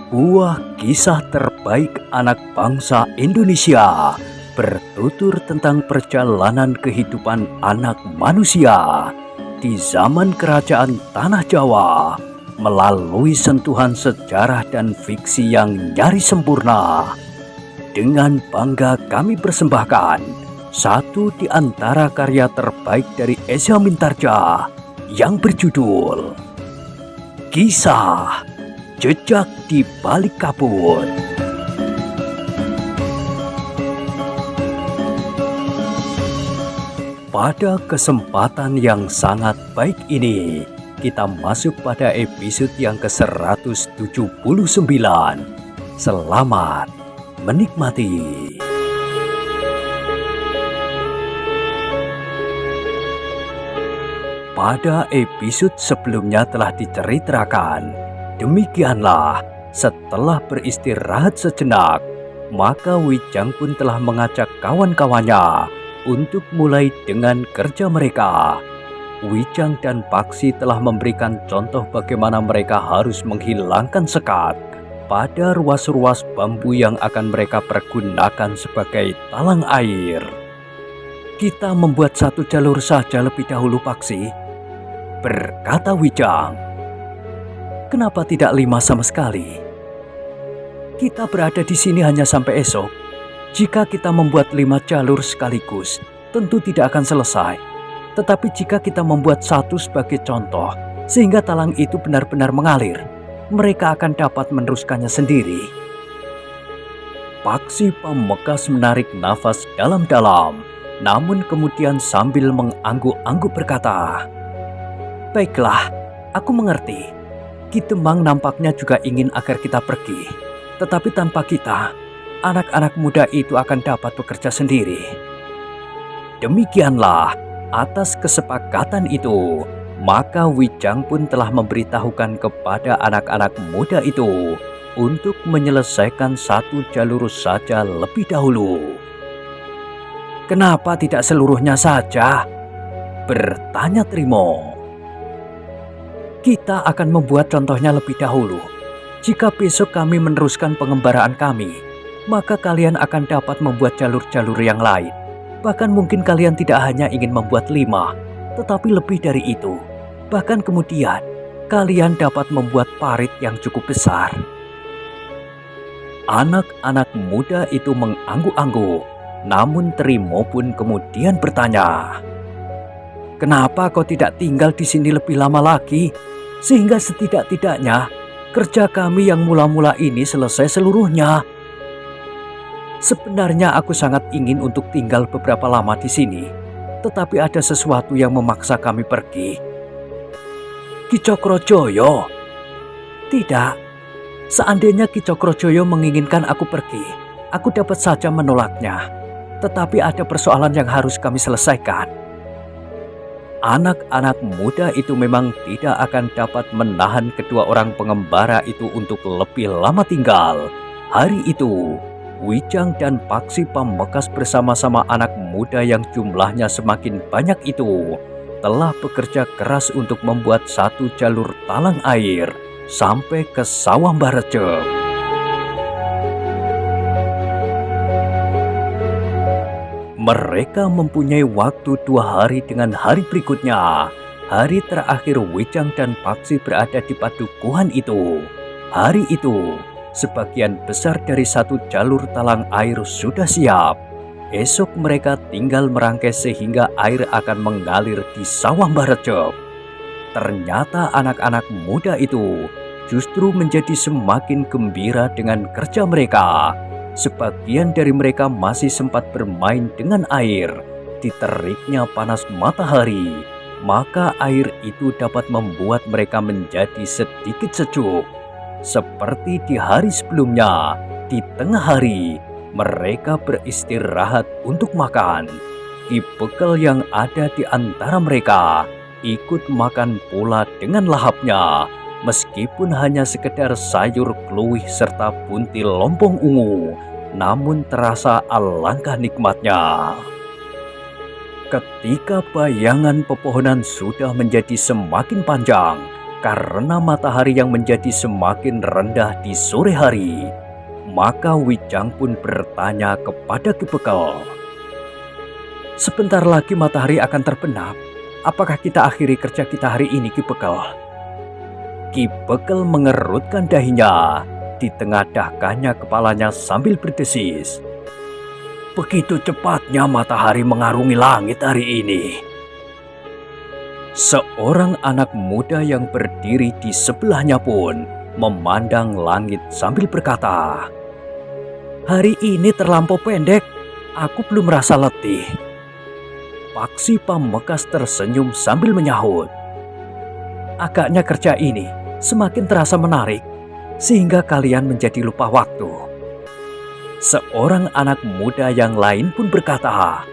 Sebuah kisah terbaik anak bangsa Indonesia bertutur tentang perjalanan kehidupan anak manusia di zaman kerajaan Tanah Jawa melalui sentuhan sejarah dan fiksi yang nyaris sempurna. Dengan bangga kami persembahkan satu di antara karya terbaik dari Eza Mintarja yang berjudul Kisah Jejak di Balik Kabut. Pada kesempatan yang sangat baik ini, kita masuk pada episode yang ke-179. Selamat menikmati. Pada episode sebelumnya telah diceritakan, demikianlah setelah beristirahat sejenak, maka Wijang pun telah mengajak kawan-kawannya untuk mulai dengan kerja mereka. Wijang dan Paksi telah memberikan contoh bagaimana mereka harus menghilangkan sekat pada ruas-ruas bambu yang akan mereka pergunakan sebagai talang air. "Kita membuat satu jalur saja lebih dahulu, Paksi," berkata Wijang. "Kenapa tidak 5 sama sekali? Kita berada di sini hanya sampai esok. Jika kita membuat 5 jalur sekaligus, tentu tidak akan selesai. Tetapi jika kita membuat satu sebagai contoh, sehingga talang itu benar-benar mengalir, mereka akan dapat meneruskannya sendiri." Paksi Pamungkas menarik nafas dalam-dalam, namun kemudian sambil mengangguk-angguk berkata, "Baiklah, aku mengerti. Ki Demang nampaknya juga ingin agar kita pergi. Tetapi tanpa kita, anak-anak muda itu akan dapat bekerja sendiri." Demikianlah, atas kesepakatan itu, maka Wijang pun telah memberitahukan kepada anak-anak muda itu untuk menyelesaikan satu jalur saja lebih dahulu. "Kenapa tidak seluruhnya saja?" bertanya Trimo. "Kita akan membuat contohnya lebih dahulu. Jika besok kami meneruskan pengembaraan kami, maka kalian akan dapat membuat jalur-jalur yang lain. Bahkan mungkin kalian tidak hanya ingin membuat 5, tetapi lebih dari itu. Bahkan kemudian, kalian dapat membuat parit yang cukup besar." Anak-anak muda itu mengangguk-angguk, namun Trimo pun kemudian bertanya, "Kenapa kau tidak tinggal di sini lebih lama lagi? Sehingga setidak-tidaknya kerja kami yang mula-mula ini selesai seluruhnya." "Sebenarnya aku sangat ingin untuk tinggal beberapa lama di sini, tetapi ada sesuatu yang memaksa kami pergi." "Ki Cokrojoyo?" "Tidak. Seandainya Ki Cokrojoyo menginginkan aku pergi, aku dapat saja menolaknya. Tetapi ada persoalan yang harus kami selesaikan." Anak-anak muda itu memang tidak akan dapat menahan kedua orang pengembara itu untuk lebih lama tinggal. Hari itu, Wijang dan Paksi Pamungkas bersama-sama anak muda yang jumlahnya semakin banyak itu telah bekerja keras untuk membuat satu jalur talang air sampai ke Sawah Mbah Recep. Mereka mempunyai waktu 2 hari dengan hari berikutnya. Hari terakhir Wijang dan Paksi berada di padukuhan itu. Hari itu, sebagian besar dari satu jalur talang air sudah siap. Esok mereka tinggal merangkai sehingga air akan mengalir di Sawah Mbah Recep. Ternyata anak-anak muda itu justru menjadi semakin gembira dengan kerja mereka. Sebagian dari mereka masih sempat bermain dengan air. Diteriknya panas matahari, maka air itu dapat membuat mereka menjadi sedikit sejuk. Seperti di hari sebelumnya, di tengah hari, mereka beristirahat untuk makan. Ki Bekel yang ada di antara mereka ikut makan pula dengan lahapnya, meskipun hanya sekedar sayur kluwih serta buntil lompong ungu, namun terasa alangkah nikmatnya. Ketika bayangan pepohonan sudah menjadi semakin panjang, Karena matahari yang menjadi semakin rendah di sore hari, maka Wijang pun bertanya kepada Ki Bekel. "Sebentar lagi matahari akan terbenam. Apakah kita akhiri kerja kita hari ini, Ki Bekel?" Ki Bekel mengerutkan dahinya, ditengah-dahkannya kepalanya sambil berdesis. "Begitu cepatnya matahari mengarungi langit hari ini." Seorang anak muda yang berdiri di sebelahnya pun memandang langit sambil berkata, "Hari ini terlampau pendek, aku belum merasa letih." Paksi Pamekasan tersenyum sambil menyahut, "Agaknya kerja ini semakin terasa menarik, sehingga kalian menjadi lupa waktu." Seorang anak muda yang lain pun berkata,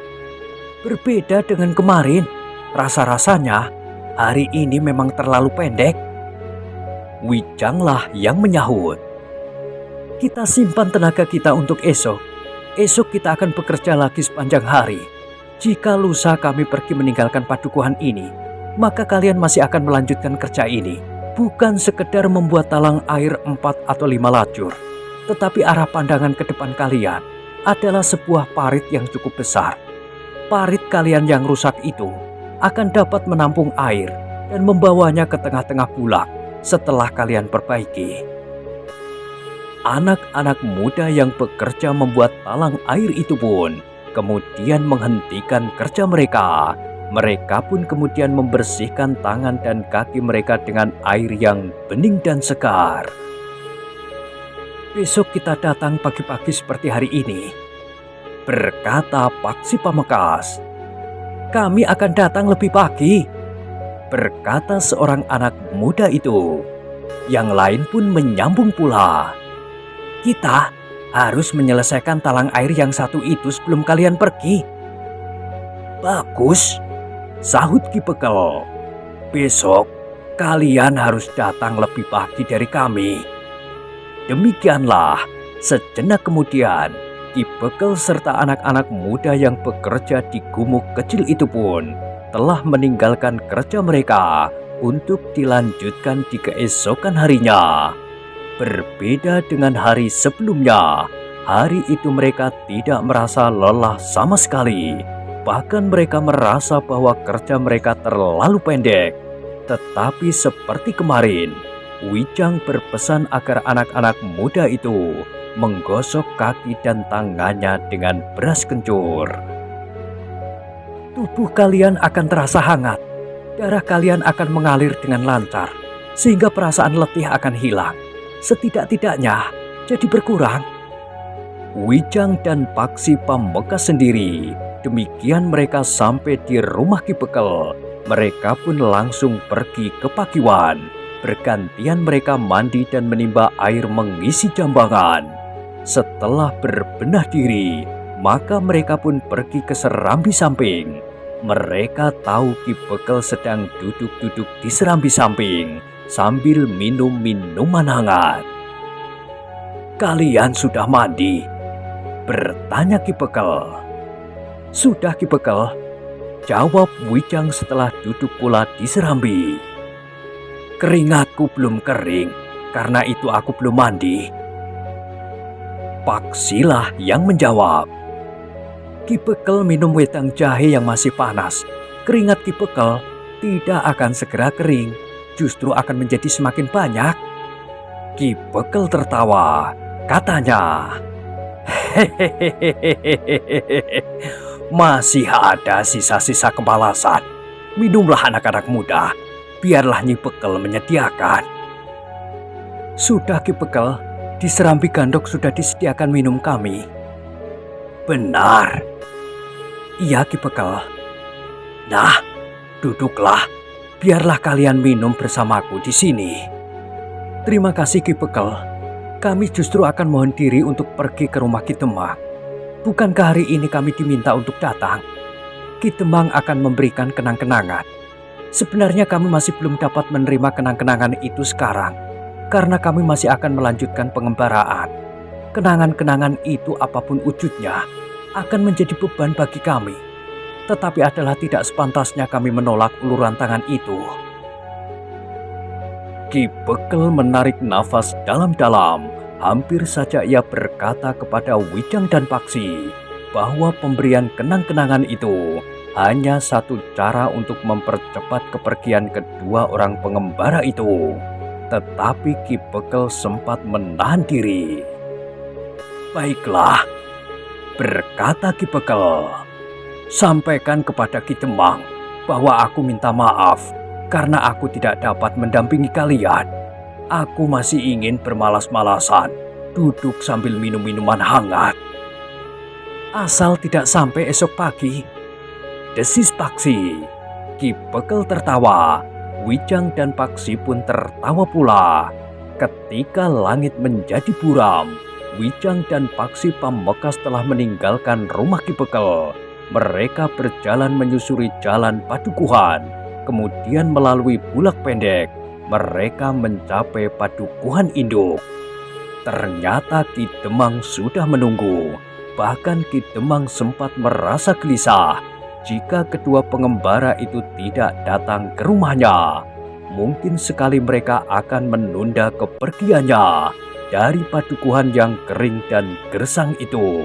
"Berbeda dengan kemarin, rasa-rasanya hari ini memang terlalu pendek." Wijanglah yang menyahut, "Kita simpan tenaga kita untuk esok. Esok kita akan bekerja lagi sepanjang hari. Jika lusa kami pergi meninggalkan padukuhan ini, maka kalian masih akan melanjutkan kerja ini. Bukan sekedar membuat talang air 4 atau 5 lajur, tetapi arah pandangan ke depan kalian adalah sebuah parit yang cukup besar. Parit kalian yang rusak itu akan dapat menampung air dan membawanya ke tengah-tengah bulak setelah kalian perbaiki." Anak-anak muda yang bekerja membuat talang air itu pun kemudian menghentikan kerja mereka. Mereka pun kemudian membersihkan tangan dan kaki mereka dengan air yang bening dan segar. "Besok kita datang pagi-pagi seperti hari ini," berkata Paksi Pamekasan. "Kami akan datang lebih pagi," berkata seorang anak muda itu. Yang lain pun menyambung pula, "Kita harus menyelesaikan talang air yang satu itu sebelum kalian pergi." "Bagus," sahut Ki Bekel. "Besok kalian harus datang lebih pagi dari kami." Demikianlah, sejenak kemudian Ki Bekel serta anak-anak muda yang bekerja di gumuk kecil itu pun telah meninggalkan kerja mereka untuk dilanjutkan di keesokan harinya. Berbeda dengan hari sebelumnya, hari itu mereka tidak merasa lelah sama sekali. Bahkan mereka merasa bahwa kerja mereka terlalu pendek. Tetapi seperti kemarin, Wijang berpesan agar anak-anak muda itu menggosok kaki dan tangannya dengan beras kencur. "Tubuh kalian akan terasa hangat, darah kalian akan mengalir dengan lancar, sehingga perasaan letih akan hilang. Setidak-tidaknya jadi berkurang." Wijang dan Paksi Pamekasan sendiri, demikian mereka sampai di rumah Ki Bekel. Mereka pun langsung pergi ke Pakiwan. Bergantian mereka mandi dan menimba air mengisi jambangan. Setelah berbenah diri, maka mereka pun pergi ke serambi samping. Mereka tahu Ki Bekel sedang duduk-duduk di serambi samping sambil minum minuman hangat. "Kalian sudah mandi?" bertanya Ki Bekel. "Sudah, Ki Bekel," jawab Wijang setelah duduk pula di serambi. "Keringatku belum kering, karena itu aku belum mandi." Paksilah yang menjawab. Ki Bekel minum wedang jahe yang masih panas. Keringat Ki Bekel tidak akan segera kering, justru akan menjadi semakin banyak. Ki Bekel tertawa, katanya, "Hehehe, masih ada sisa-sisa kemalasan. Minumlah anak-anak muda, biarlah Nyi Bekel menyediakan." "Sudah Ki Bekel, di serambi gandok sudah disediakan minum kami." "Benar?" "Iya Ki Bekel." "Nah, duduklah, biarlah kalian minum bersamaku di sini." "Terima kasih Ki Bekel. Kami justru akan mohon diri untuk pergi ke rumah Ki Temang. Bukankah hari ini kami diminta untuk datang? Ki Temang akan memberikan kenang-kenangan. Sebenarnya kami masih belum dapat menerima kenang-kenangan itu sekarang, karena kami masih akan melanjutkan pengembaraan. Kenangan-kenangan itu apapun wujudnya akan menjadi beban bagi kami. Tetapi adalah tidak sepantasnya kami menolak uluran tangan itu." Ki Bekel menarik nafas dalam-dalam. Hampir saja ia berkata kepada Wijang dan Paksi bahwa pemberian kenang-kenangan itu hanya satu cara untuk mempercepat kepergian kedua orang pengembara itu. Tetapi Ki Bekel sempat menahan diri. "Baiklah," berkata Ki Bekel. "Sampaikan kepada Ki Demang bahwa aku minta maaf karena aku tidak dapat mendampingi kalian. Aku masih ingin bermalas-malasan, duduk sambil minum minuman hangat." "Asal tidak sampai esok pagi," desis Paksi. Ki Bekel tertawa. Wijang dan Paksi pun tertawa pula. Ketika langit menjadi buram, Wijang dan Paksi Pambekas telah meninggalkan rumah Ki Bekel. Mereka berjalan menyusuri jalan Padukuhan, kemudian melalui bulak pendek. Mereka mencapai Padukuhan Induk. Ternyata Ki Demang sudah menunggu. Bahkan Ki Demang sempat merasa gelisah jika kedua pengembara itu tidak datang ke rumahnya. Mungkin sekali mereka akan menunda kepergiannya dari Padukuhan yang kering dan gersang itu.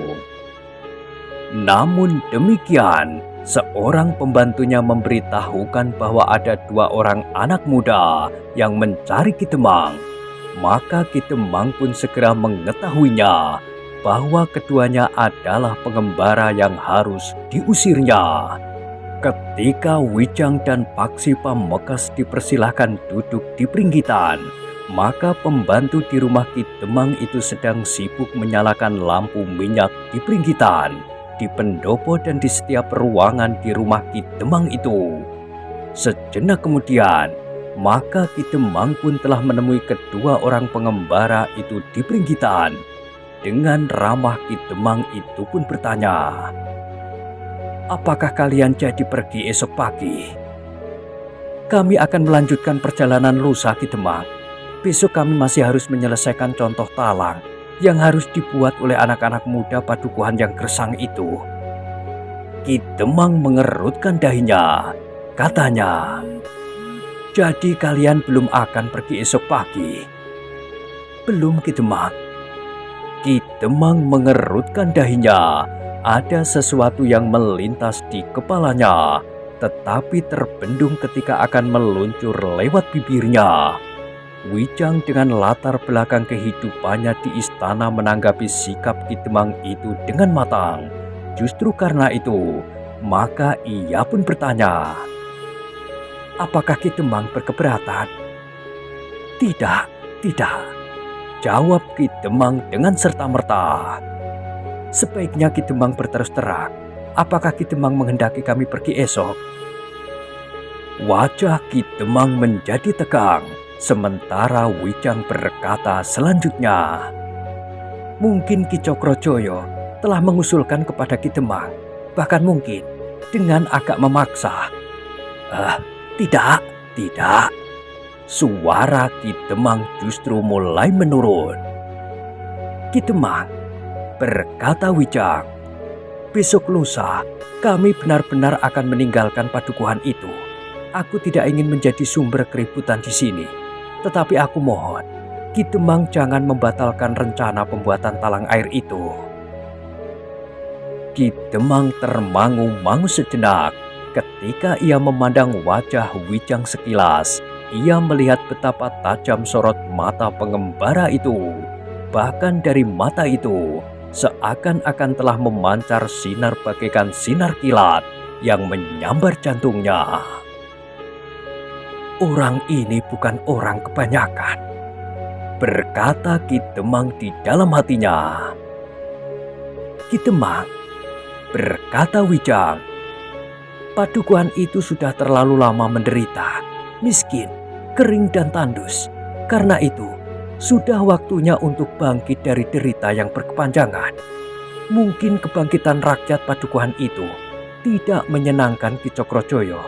Namun demikian, seorang pembantunya memberitahukan bahwa ada dua orang anak muda yang mencari Ki Demang. Maka Ki Demang pun segera mengetahuinya bahwa keduanya adalah pengembara yang harus diusirnya. Ketika Wijang dan Paksi Pambekas dipersilahkan duduk di peringgitan, maka pembantu di rumah Ki Demang itu sedang sibuk menyalakan lampu minyak di peringgitan, di pendopo dan di setiap ruangan di rumah Ki Demang itu. Sejenak kemudian, maka Ki Demang pun telah menemui kedua orang pengembara itu di peringgitan. Dengan ramah Ki Demang itu pun bertanya, "Apakah kalian jadi pergi esok pagi?" "Kami akan melanjutkan perjalanan lusa, Ki Demang. Besok kami masih harus menyelesaikan contoh talang yang harus dibuat oleh anak-anak muda Padukuhan yang gersang itu." Ki Demang mengerutkan dahinya. Katanya, "Jadi kalian belum akan pergi esok pagi?" "Belum, Ki Demang." Ki Demang mengerutkan dahinya. Ada sesuatu yang melintas di kepalanya, tetapi terbendung ketika akan meluncur lewat bibirnya. Wijang dengan latar belakang kehidupannya di istana menanggapi sikap Ki Demang itu dengan matang. Justru karena itu, maka ia pun bertanya, "Apakah Ki Demang berkeberatan?" "Tidak, tidak," jawab Ki Demang dengan serta-merta. "Sebaiknya Ki Demang berterus terang. Apakah Ki Demang menghendaki kami pergi esok?" Wajah Ki Demang menjadi tegang, sementara Wijang berkata selanjutnya, "Mungkin Ki Cokrojoyo telah mengusulkan kepada Ki Demang, bahkan mungkin dengan agak memaksa." Tidak, tidak." Suara Ki Demang justru mulai menurun. "Ki Demang," berkata Wijang, "besok lusa kami benar-benar akan meninggalkan Padukuhan itu. Aku tidak ingin menjadi sumber keributan di sini. Tetapi aku mohon, Ki Demang jangan membatalkan rencana pembuatan talang air itu." Ki Demang termangu-mangu sejenak. Ketika ia memandang wajah Wijang sekilas, ia melihat betapa tajam sorot mata pengembara itu. Bahkan dari mata itu, seakan-akan telah memancar sinar bagaikan sinar kilat yang menyambar jantungnya. "Orang ini bukan orang kebanyakan," berkata Ki Demang di dalam hatinya. "Ki Demang," berkata Wijang, "Padukuhan itu sudah terlalu lama menderita, miskin, kering dan tandus. Karena itu, sudah waktunya untuk bangkit dari derita yang berkepanjangan. Mungkin kebangkitan rakyat Padukuhan itu tidak menyenangkan Ki Cokrojoyo,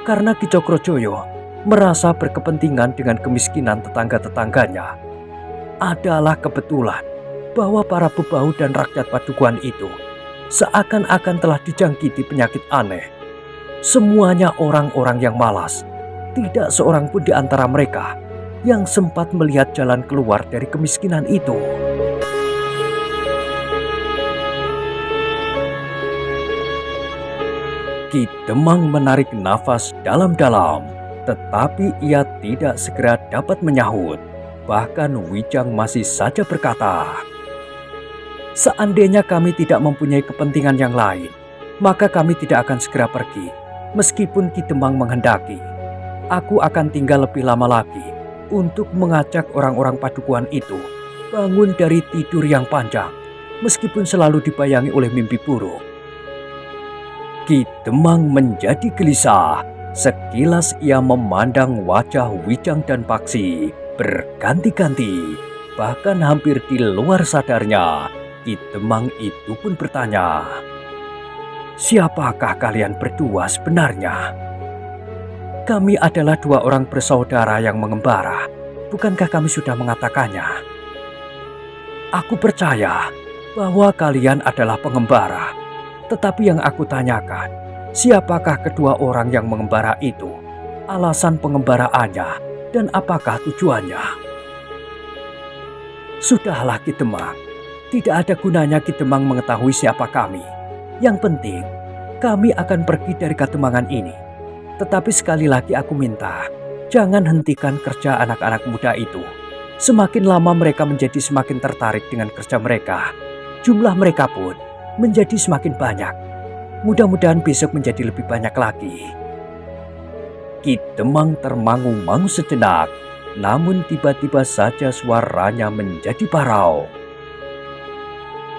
karena Ki Cokrojoyo merasa berkepentingan dengan kemiskinan tetangga-tetangganya. Adalah kebetulan bahwa para bebahu dan rakyat Padukuhan itu seakan-akan telah dijangkiti penyakit aneh. Semuanya orang-orang yang malas. Tidak seorang pun di antara mereka yang sempat melihat jalan keluar dari kemiskinan itu. Ki Demang menarik nafas dalam-dalam, tetapi ia tidak segera dapat menyahut. Bahkan Wijang masih saja berkata, "Seandainya kami tidak mempunyai kepentingan yang lain, maka kami tidak akan segera pergi. Meskipun Ki Demang menghendaki, aku akan tinggal lebih lama lagi untuk mengajak orang-orang Padukuhan itu bangun dari tidur yang panjang, meskipun selalu dibayangi oleh mimpi buruk." Ki Demang menjadi gelisah. Sekilas ia memandang wajah Wijang dan Paksi berganti-ganti. Bahkan hampir di luar sadarnya, Ki Demang itu pun bertanya, "Siapakah kalian berdua sebenarnya?" "Kami adalah dua orang bersaudara yang mengembara. Bukankah kami sudah mengatakannya?" "Aku percaya bahwa kalian adalah pengembara. Tetapi yang aku tanyakan, siapakah kedua orang yang mengembara itu? Alasan pengembaraannya dan apakah tujuannya?" "Sudahlah Ki Demang, tidak ada gunanya Ki Demang mengetahui siapa kami. Yang penting, kami akan pergi dari Kademangan ini. Tetapi sekali lagi aku minta, jangan hentikan kerja anak-anak muda itu. Semakin lama mereka menjadi semakin tertarik dengan kerja mereka. Jumlah mereka pun menjadi semakin banyak. Mudah-mudahan besok menjadi lebih banyak lagi." Ki Demang termangu-mangu sejenak, namun tiba-tiba saja suaranya menjadi parau.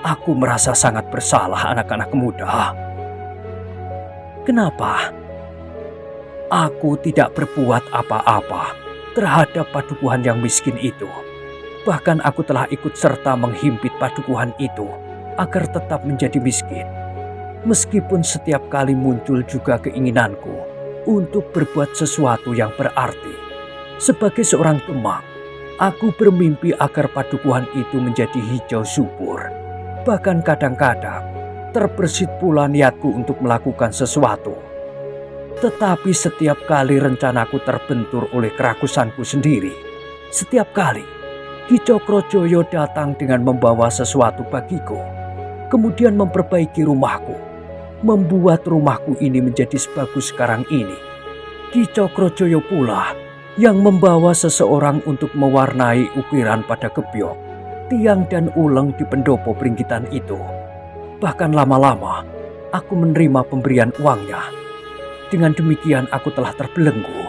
"Aku merasa sangat bersalah anak-anak muda." "Kenapa?" "Aku tidak berbuat apa-apa terhadap Padukuhan yang miskin itu. Bahkan aku telah ikut serta menghimpit Padukuhan itu agar tetap menjadi miskin. Meskipun setiap kali muncul juga keinginanku untuk berbuat sesuatu yang berarti. Sebagai seorang Demang, aku bermimpi agar Padukuhan itu menjadi hijau subur. Bahkan kadang-kadang terbersit pula niatku untuk melakukan sesuatu. Tetapi setiap kali rencanaku terbentur oleh keragusanku sendiri. Setiap kali Ki Cokrojoyo datang dengan membawa sesuatu bagiku, kemudian memperbaiki rumahku, membuat rumahku ini menjadi sebagus sekarang ini. Ki Cokrojoyo pula yang membawa seseorang untuk mewarnai ukiran pada gebyok, tiang dan uleng di pendopo Pringgitan itu. Bahkan lama-lama aku menerima pemberian uangnya. Dengan demikian aku telah terbelenggu."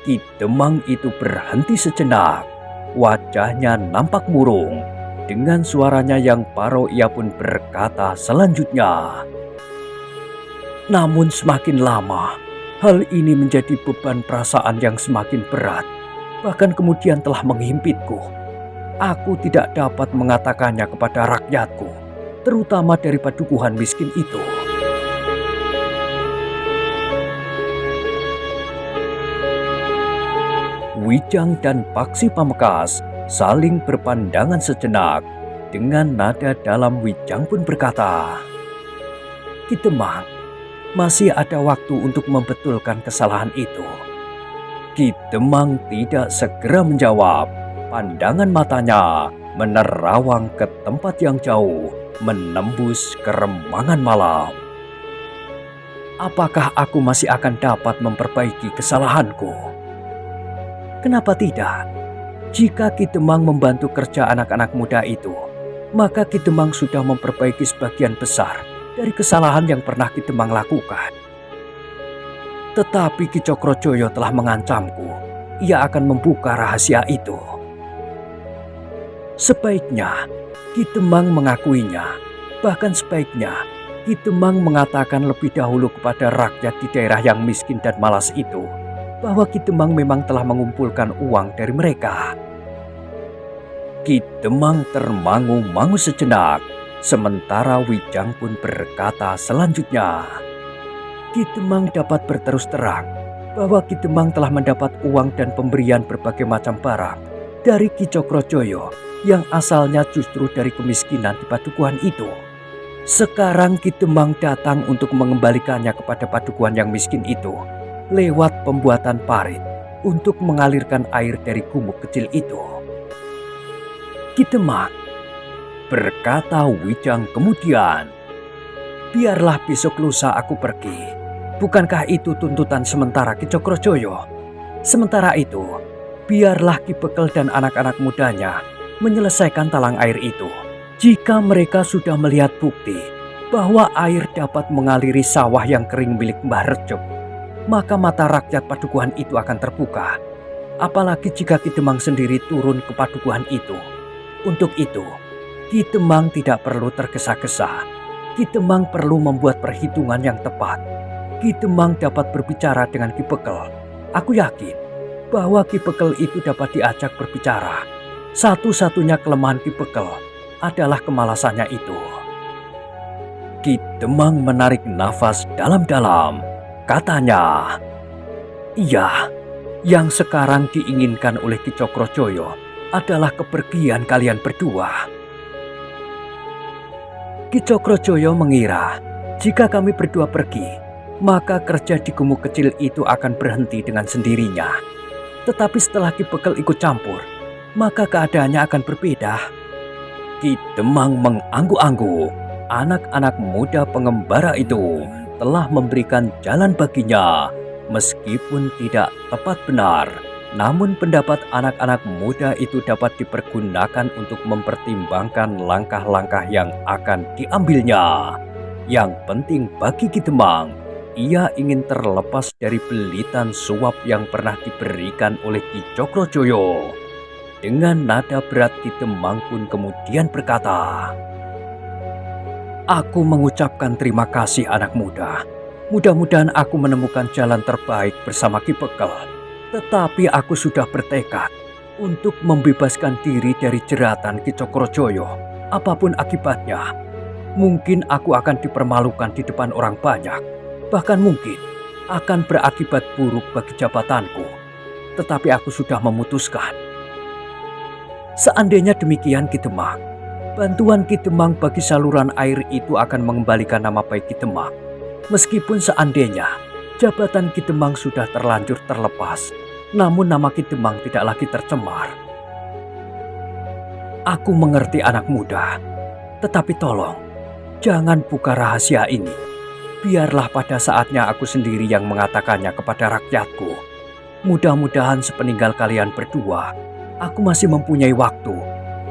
Ki Demang itu berhenti sejenak. Wajahnya nampak murung. Dengan suaranya yang parau ia pun berkata selanjutnya, "Namun semakin lama, hal ini menjadi beban perasaan yang semakin berat. Bahkan kemudian telah menghimpitku. Aku tidak dapat mengatakannya kepada rakyatku, terutama dari Padukuhan miskin itu." Wijang dan Paksi Pamekasan saling berpandangan sejenak. Dengan nada dalam, Wijang pun berkata, "Ki Demang, masih ada waktu untuk membetulkan kesalahan itu." Ki Demang tidak segera menjawab. Pandangan matanya menerawang ke tempat yang jauh, menembus kerembangan malam. "Apakah aku masih akan dapat memperbaiki kesalahanku? Kenapa tidak? Jika Ki Demang membantu kerja anak-anak muda itu, maka Ki Demang sudah memperbaiki sebagian besar dari kesalahan yang pernah Ki Demang lakukan. Tetapi Ki Cokrojoyo telah mengancamku, ia akan membuka rahasia itu. Sebaiknya Ki Demang mengakuinya. Bahkan sebaiknya Ki Demang mengatakan lebih dahulu kepada rakyat di daerah yang miskin dan malas itu bahwa Ki Demang memang telah mengumpulkan uang dari mereka." Ki Demang termangu-mangu sejenak. Sementara Wijang pun berkata selanjutnya, "Ki Demang dapat berterus terang bahwa Ki Demang telah mendapat uang dan pemberian berbagai macam barang dari Ki Cokrojoyo yang asalnya justru dari kemiskinan di Padukuhan itu. Sekarang Ki Demang datang untuk mengembalikannya kepada Padukuhan yang miskin itu lewat pembuatan parit untuk mengalirkan air dari gumuk kecil itu. Ki Demang, berkata Wijang kemudian, biarlah besok lusa aku pergi. Bukankah itu tuntutan sementara Ki Cokrojoyo? Sementara itu, biarlah Ki Bekel dan anak-anak mudanya menyelesaikan talang air itu. Jika mereka sudah melihat bukti bahwa air dapat mengaliri sawah yang kering milik Mbah Recep, maka mata rakyat padukuhan itu akan terbuka. Apalagi jika Ki Demang sendiri turun ke padukuhan itu. Untuk itu, Ki Demang tidak perlu tergesa-gesa. Ki Demang perlu membuat perhitungan yang tepat. Ki Demang dapat berbicara dengan Ki Bekel. Aku yakin bahwa Ki Bekel itu dapat diajak berbicara. Satu-satunya kelemahan Ki Bekel adalah kemalasannya itu. Ki Demang menarik nafas dalam-dalam. Katanya, iya, yang sekarang diinginkan oleh Ki Cokrojoyo adalah kepergian kalian berdua. Ki Cokrojoyo mengira jika kami berdua pergi, maka kerja di gumuk kecil itu akan berhenti dengan sendirinya. Tetapi setelah Ki Bekel ikut campur, maka keadaannya akan berbeda. Ki Demang mengangguk-angguk. Anak-anak muda pengembara itu telah memberikan jalan baginya. Meskipun tidak tepat benar, namun pendapat anak-anak muda itu dapat dipergunakan untuk mempertimbangkan langkah-langkah yang akan diambilnya. Yang penting bagi Ki Demang, ia ingin terlepas dari belitan suap yang pernah diberikan oleh Ki Cokrojoyo. Dengan nada berat Ki Demang pun kemudian berkata, aku mengucapkan terima kasih anak muda. Mudah-mudahan aku menemukan jalan terbaik bersama Ki Bekel. Tetapi aku sudah bertekad untuk membebaskan diri dari jeratan Ki Cokrojoyo. Apapun akibatnya, mungkin aku akan dipermalukan di depan orang banyak. Bahkan mungkin akan berakibat buruk bagi jabatanku. Tetapi aku sudah memutuskan. Seandainya demikian Ki Demang, bantuan Ki Demang bagi saluran air itu akan mengembalikan nama baik Ki Demang. Meskipun seandainya jabatan Ki Demang sudah terlanjur terlepas, namun nama Ki Demang tidak lagi tercemar. Aku mengerti anak muda, tetapi tolong jangan buka rahasia ini. Biarlah pada saatnya aku sendiri yang mengatakannya kepada rakyatku. Mudah-mudahan sepeninggal kalian berdua, aku masih mempunyai waktu,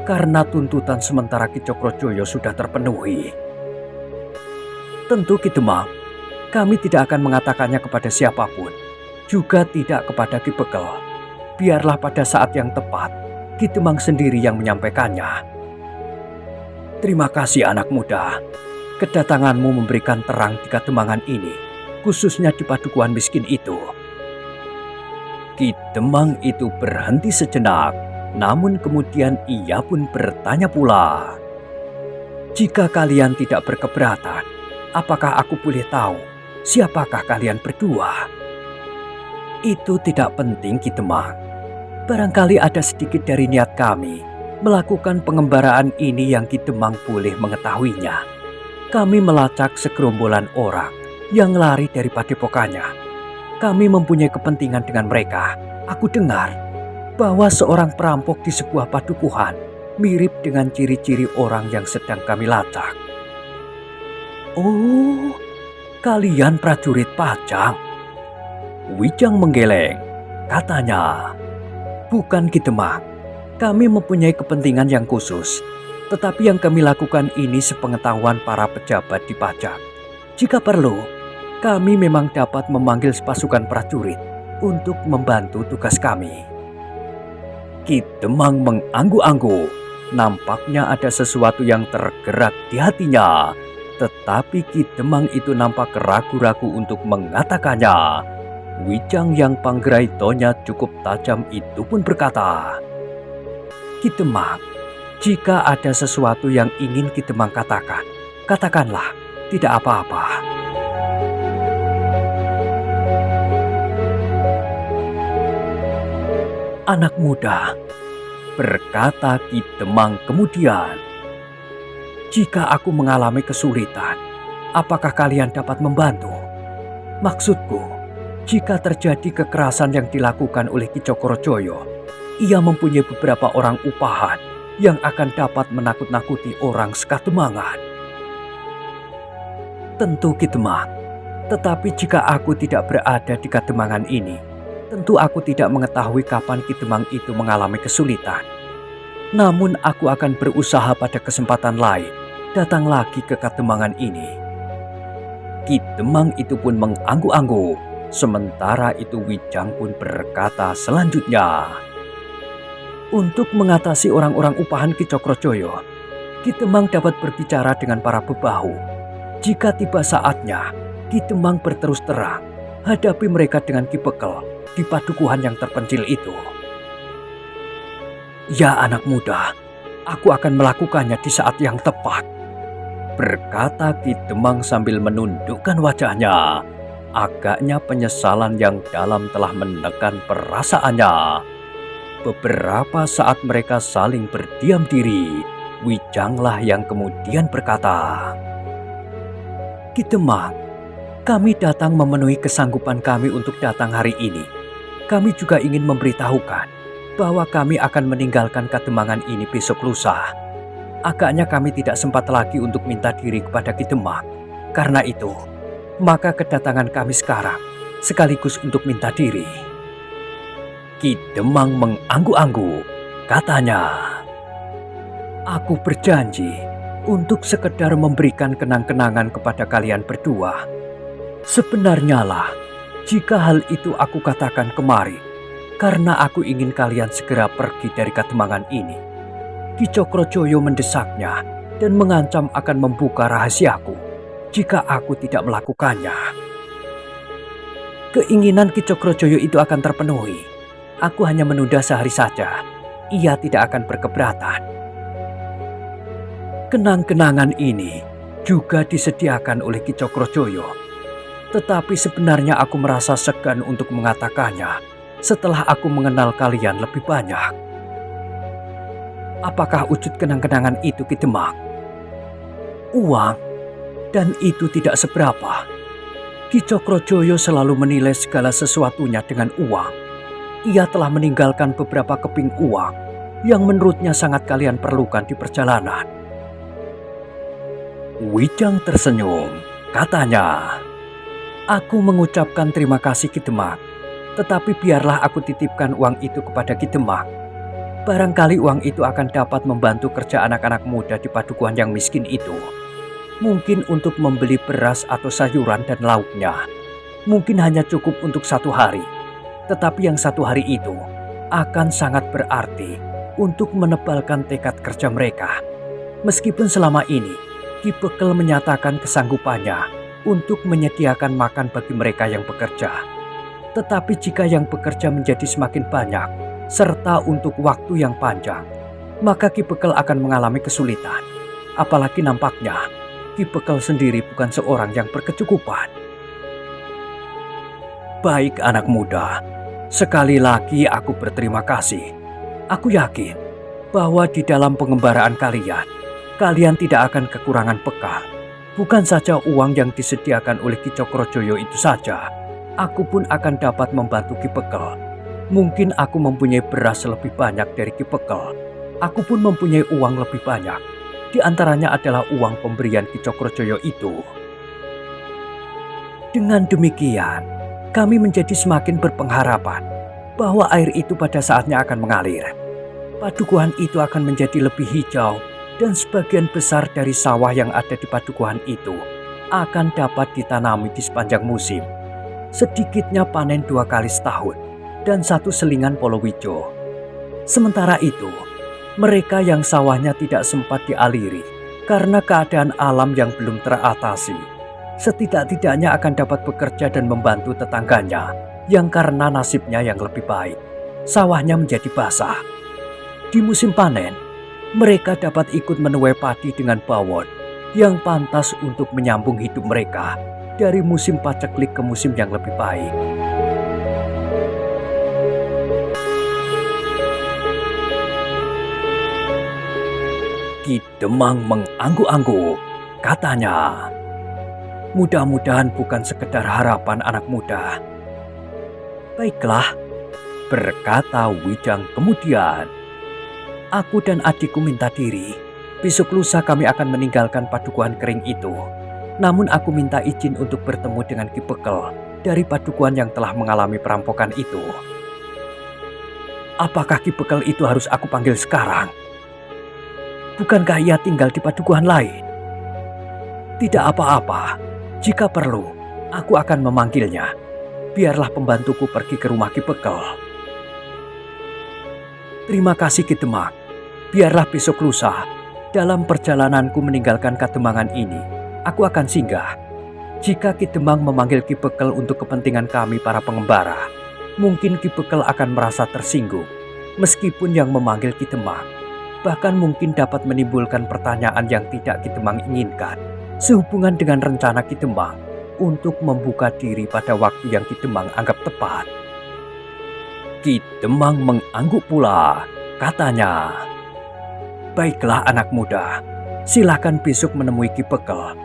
karena tuntutan sementara Ki Cokrojoyo sudah terpenuhi. Tentu Ki Demang, kami tidak akan mengatakannya kepada siapapun, juga tidak kepada Ki Bekel. Biarlah pada saat yang tepat, Ki Demang sendiri yang menyampaikannya. Terima kasih anak muda. Kedatanganmu memberikan terang di Kademangan ini, khususnya di padukuhan miskin itu. Ki Demang itu berhenti sejenak, namun kemudian ia pun bertanya pula. Jika kalian tidak berkeberatan, apakah aku boleh tahu siapakah kalian berdua? Itu tidak penting Ki Demang. Barangkali ada sedikit dari niat kami melakukan pengembaraan ini yang Ki Demang boleh mengetahuinya. Kami melacak segerombolan orang yang lari dari padepokannya. Kami mempunyai kepentingan dengan mereka. Aku dengar bahwa seorang perampok di sebuah padukuhan mirip dengan ciri-ciri orang yang sedang kami lacak. Oh, kalian prajurit Pajang? Wijang menggeleng. Katanya, bukan Ki Demang. Kami mempunyai kepentingan yang khusus. Tetapi yang kami lakukan ini sepengetahuan para pejabat di pajak. Jika perlu, kami memang dapat memanggil pasukan prajurit untuk membantu tugas kami. Ki Demang mengangguk-angguk. Nampaknya ada sesuatu yang tergerak di hatinya. Tetapi Ki Demang itu nampak ragu-ragu untuk mengatakannya. Wijang yang panggraitonya cukup tajam itu pun berkata, Ki Demang, jika ada sesuatu yang ingin Ki Demang katakan, katakanlah, tidak apa-apa. Anak muda, berkata Ki Demang kemudian, jika aku mengalami kesulitan, apakah kalian dapat membantu? Maksudku, Jika terjadi kekerasan yang dilakukan oleh Ki Cokrojoyo, ia mempunyai beberapa orang upahan yang akan dapat menakut-nakuti orang Sekatemangan. Tentu Ki Demang, tetapi jika aku tidak berada di Kademangan ini, tentu aku tidak mengetahui kapan Ki Demang itu mengalami kesulitan. Namun aku akan berusaha pada kesempatan lain datang lagi ke Kademangan ini. Ki Demang itu pun mengangguk-angguk. Sementara itu Wijang pun berkata selanjutnya, untuk mengatasi orang-orang upahan Ki Cokrojoyo, Ki Demang dapat berbicara dengan para bebahu. Jika tiba saatnya, Ki Demang berterus terang hadapi mereka dengan Ki Bekel di padukuhan yang terpencil itu. Ya anak muda, aku akan melakukannya di saat yang tepat, berkata Ki Demang sambil menundukkan wajahnya. Agaknya penyesalan yang dalam telah menekan perasaannya. Beberapa saat mereka saling berdiam diri. Wijanglah yang kemudian berkata, Ki Demang, kami datang memenuhi kesanggupan kami untuk datang hari ini. Kami juga ingin memberitahukan bahwa kami akan meninggalkan Kademangan ini besok lusa. Agaknya kami tidak sempat lagi untuk minta diri kepada Ki Demang. Karena itu, maka kedatangan kami sekarang sekaligus untuk minta diri. Ki Demang mengangguk-angguk. Katanya, aku berjanji untuk sekedar memberikan kenang-kenangan kepada kalian berdua. Sebenarnya lah, jika hal itu aku katakan kemari, karena aku ingin kalian segera pergi dari Kademangan ini. Ki Cokrojoyo mendesaknya dan mengancam akan membuka rahasiaku jika aku tidak melakukannya. Keinginan Ki Cokrojoyo itu akan terpenuhi. Aku hanya menunda sehari saja. Ia tidak akan berkeberatan. Kenang-kenangan ini juga disediakan oleh Ki Cokrojoyo. Tetapi sebenarnya aku merasa segan untuk mengatakannya setelah aku mengenal kalian lebih banyak. Apakah wujud kenang-kenangan itu, Ki Demang? Uang. Dan itu tidak seberapa. Ki Cokrojoyo selalu menilai segala sesuatunya dengan uang. Ia telah meninggalkan beberapa keping uang yang menurutnya sangat kalian perlukan di perjalanan. Wijang tersenyum. Katanya, aku mengucapkan terima kasih Ki Demang. Tetapi biarlah aku titipkan uang itu kepada Ki Demang. Barangkali uang itu akan dapat membantu kerja anak-anak muda di padukuhan yang miskin itu. Mungkin untuk membeli beras atau sayuran dan lauknya. Mungkin hanya cukup untuk 1 hari. Tetapi yang 1 hari itu akan sangat berarti untuk menebalkan tekad kerja mereka. Meskipun selama ini Ki Bekel menyatakan kesanggupannya untuk menyediakan makan bagi mereka yang bekerja. Tetapi jika yang bekerja menjadi semakin banyak serta untuk waktu yang panjang, maka Ki Bekel akan mengalami kesulitan. Apalagi nampaknya Ki Bekel sendiri bukan seorang yang berkecukupan. Baik anak muda, sekali lagi aku berterima kasih. Aku yakin bahwa di dalam pengembaraan kalian, kalian tidak akan kekurangan bekal. Bukan saja uang yang disediakan oleh Ki Cokrojoyo itu saja, aku pun akan dapat membantu Ki Bekel. Mungkin aku mempunyai beras lebih banyak dari Ki Bekel. Aku pun mempunyai uang lebih banyak. Di antaranya adalah uang pemberian Ki Cokrojoyo itu. Dengan demikian, kami menjadi semakin berpengharapan bahwa air itu pada saatnya akan mengalir. Padukuhan itu akan menjadi lebih hijau dan sebagian besar dari sawah yang ada di padukuhan itu akan dapat ditanami di sepanjang musim. Sedikitnya panen 2 kali setahun dan 1 selingan polowijo. Sementara itu, mereka yang sawahnya tidak sempat dialiri karena keadaan alam yang belum teratasi, setidak-tidaknya akan dapat bekerja dan membantu tetangganya yang karena nasibnya yang lebih baik, sawahnya menjadi basah. Di musim panen, mereka dapat ikut menuai padi dengan bawon yang pantas untuk menyambung hidup mereka dari musim paceklik ke musim yang lebih baik. Ki Demang mengangguk-angguk. Katanya, mudah-mudahan bukan sekedar harapan anak muda, Baiklah, berkata Wijang kemudian. Aku dan adikku minta diri. Besok lusa kami akan meninggalkan padukuhan kering itu. Namun aku minta izin untuk bertemu dengan Ki Bekel dari padukuhan yang telah mengalami perampokan itu. Apakah Ki Bekel itu harus aku panggil sekarang? Bukankah ia tinggal di padukuhan lain? Tidak apa-apa, jika perlu, aku akan memanggilnya. Biarlah pembantuku pergi ke rumah Ki Bekel. Terima kasih Ki Demang. Biarlah besok lusa, dalam perjalananku meninggalkan Kademangan ini, aku akan singgah. Jika Ki Demang memanggil Ki Bekel untuk kepentingan kami para pengembara, mungkin Ki Bekel akan merasa tersinggung. Meskipun yang memanggil Ki Demang, bahkan mungkin dapat menimbulkan pertanyaan yang tidak Ki Demang inginkan sehubungan dengan rencana Ki Demang untuk membuka diri pada waktu yang Ki Demang anggap tepat. Ki Demang mengangguk pula, katanya, "Baiklah anak muda, silakan besok menemui Ki Bekel.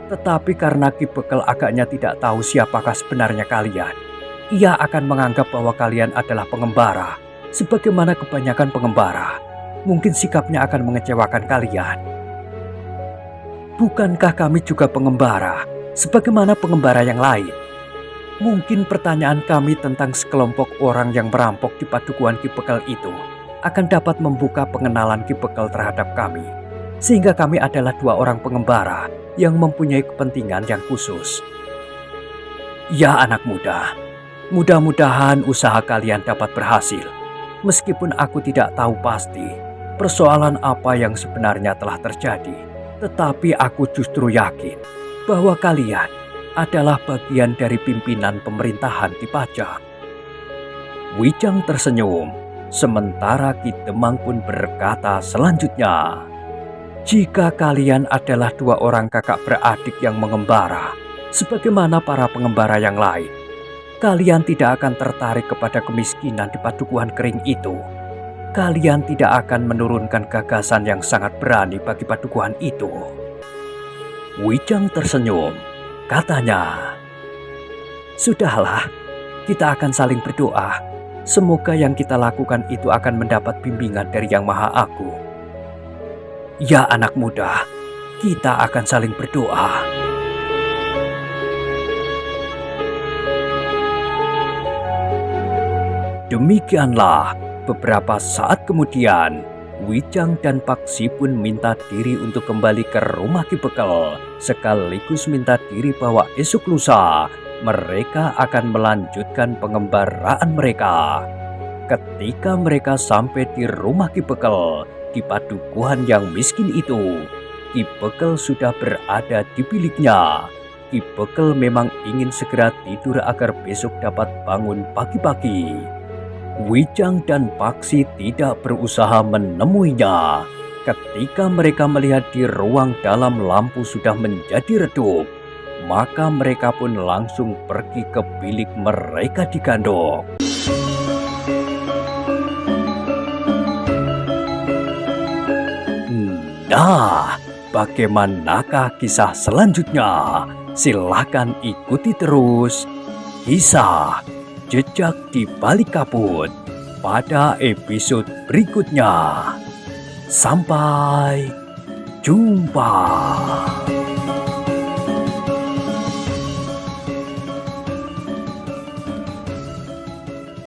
Tetapi karena Ki Bekel agaknya tidak tahu siapakah sebenarnya kalian, ia akan menganggap bahwa kalian adalah pengembara. Sebagaimana kebanyakan pengembara, mungkin sikapnya akan mengecewakan kalian. Bukankah kami juga pengembara, sebagaimana pengembara yang lain? Mungkin pertanyaan kami tentang sekelompok orang yang merampok di padukuhan Ki Bekel itu akan dapat membuka pengenalan Ki Bekel terhadap kami, sehingga kami adalah dua orang pengembara yang mempunyai kepentingan yang khusus. Ya anak muda, mudah-mudahan usaha kalian dapat berhasil. Meskipun aku tidak tahu pasti persoalan apa yang sebenarnya telah terjadi, tetapi aku justru yakin bahwa kalian adalah bagian dari pimpinan pemerintahan di Pajang." Wijang tersenyum, sementara Ki Demang pun berkata selanjutnya, "Jika kalian adalah dua orang kakak beradik yang mengembara, sebagaimana para pengembara yang lain, kalian tidak akan tertarik kepada kemiskinan di padukuhan kering itu. Kalian tidak akan menurunkan gagasan yang sangat berani bagi padukuhan itu." Wijang tersenyum, katanya, "Sudahlah, kita akan saling berdoa. Semoga yang kita lakukan itu akan mendapat bimbingan dari Yang Maha Agung. Ya anak muda, kita akan saling berdoa." Demikianlah, beberapa saat kemudian, Wijang dan Paksi pun minta diri untuk kembali ke rumah Ki Bekel, sekaligus minta diri bahwa esok lusa mereka akan melanjutkan pengembaraan mereka. Ketika mereka sampai di rumah Ki Bekel, di padukuhan yang miskin itu, Ki Bekel sudah berada di biliknya. Ki Bekel memang ingin segera tidur agar besok dapat bangun pagi-pagi. Wijang dan Paksi tidak berusaha menemuinya. Ketika mereka melihat di ruang dalam lampu sudah menjadi redup, maka mereka pun langsung pergi ke bilik mereka di Gandok. Nah, bagaimanakah kisah selanjutnya? Silahkan ikuti terus kisah Jejak di Balik Kabut pada episode berikutnya. Sampai jumpa.